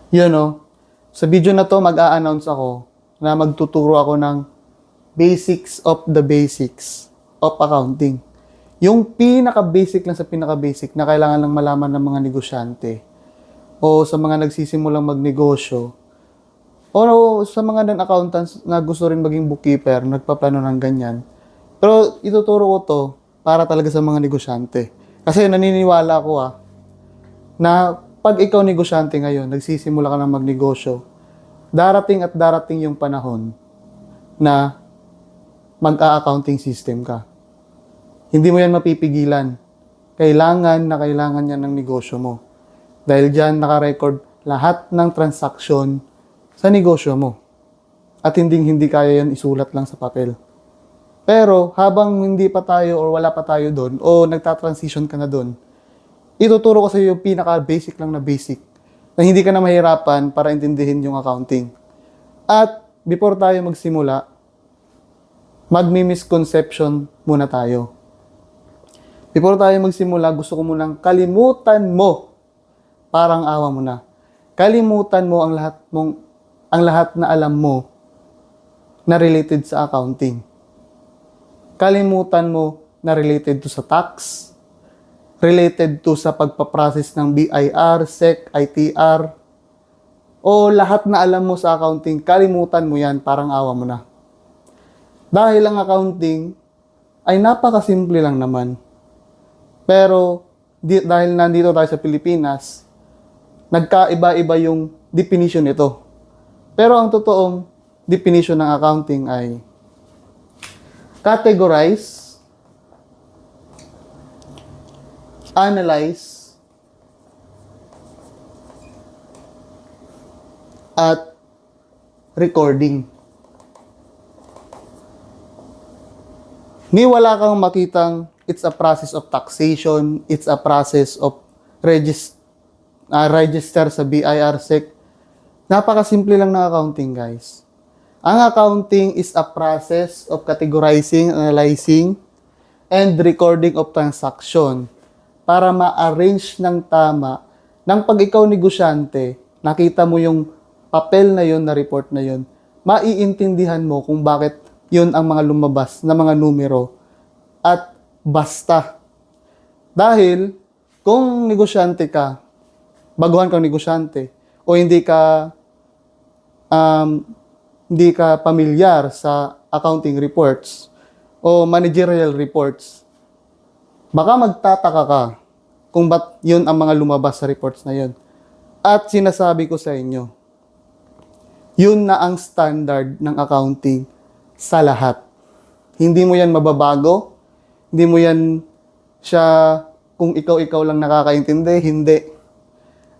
Yun know, sa video na to mag-a-announce ako na magtuturo ako ng basics of the basics of accounting. Yung pinaka-basic lang sa pinaka-basic na kailangan lang malaman ng mga negosyante o sa mga nagsisimulang magnegosyo o sa mga non-accountants na gusto rin maging bookkeeper, nagpaplano ng ganyan. Pero ituturo ko to para talaga sa mga negosyante. Kasi naniniwala ako na pag ikaw negosyante ngayon, nagsisimula ka ng magnegosyo, darating at darating yung panahon na mag-a-accounting system ka. Hindi mo yan mapipigilan. Kailangan yan ng negosyo mo. Dahil dyan nakarecord lahat ng transaksyon sa negosyo mo. At hindi kaya yan isulat lang sa papel. Pero habang hindi pa tayo or wala pa tayo doon o nagta-transition ka na doon, ituturo ko sa iyo yung pinaka-basic lang na basic na hindi ka na mahirapan para intindihin yung accounting. At before tayo magsimula, magmi-misconception muna tayo. Before tayo magsimula, gusto ko munang kalimutan mo. Parang awa mo na. Kalimutan mo ang lahat na alam mo na related sa accounting. Kalimutan mo na related to sa tax, related to sa pagpaprocess ng BIR, SEC, ITR, o lahat na alam mo sa accounting, kalimutan mo yan, parang awa mo na. Dahil ang accounting ay napakasimple lang naman. Pero dahil nandito tayo sa Pilipinas, nagkaiba-iba yung definition nito. Pero ang totoong definition ng accounting ay categorize, analyze, at recording. Ni wala kang makitang it's a process of taxation, it's a process of register sa BIR, SEC. Napakasimple lang ng accounting, guys. Ang accounting is a process of categorizing, analyzing, and recording of transaction para ma-arrange ng tama nang pag ikaw negosyante, nakita mo yung papel na yon, na report na yon, maiintindihan mo kung bakit yun ang mga lumabas na mga numero at basta. Dahil kung negosyante ka, baguhan kang negosyante, o hindi ka pamilyar sa accounting reports o managerial reports, baka magtataka ka kung ba't yun ang mga lumabas sa reports na yun. At sinasabi ko sa inyo, yun na ang standard ng accounting sa lahat. Hindi mo yan mababago, hindi mo yan siya kung ikaw lang nakakaintindi, hindi.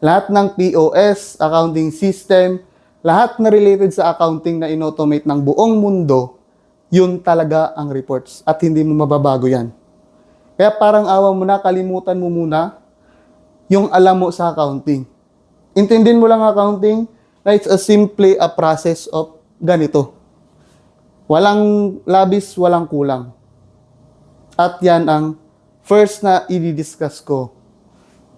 Lahat ng POS, accounting system, lahat na related sa accounting na inautomate ng buong mundo, yun talaga ang reports at hindi mo mababago yan. Kaya parang awa mo na, kalimutan mo muna yung alam mo sa accounting. Intindihin mo lang accounting na it's simply a process of ganito. Walang labis, walang kulang. At yan ang first na i-discuss ko.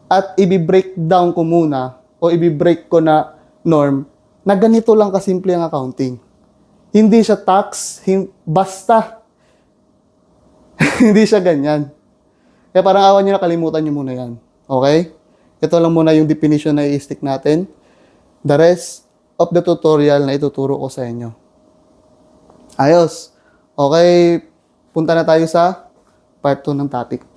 At i-breakdown ko muna o i-break ko na norm na ganito lang kasimple ang accounting. Hindi siya tax, basta. Hindi siya ganyan. Kaya parang awan nyo na, kalimutan nyo muna yan. Okay? Ito lang muna yung definition na i-stick natin. The rest of the tutorial na ituturo ko sa inyo. Ayos. Okay, punta na tayo sa part 2 ng topic.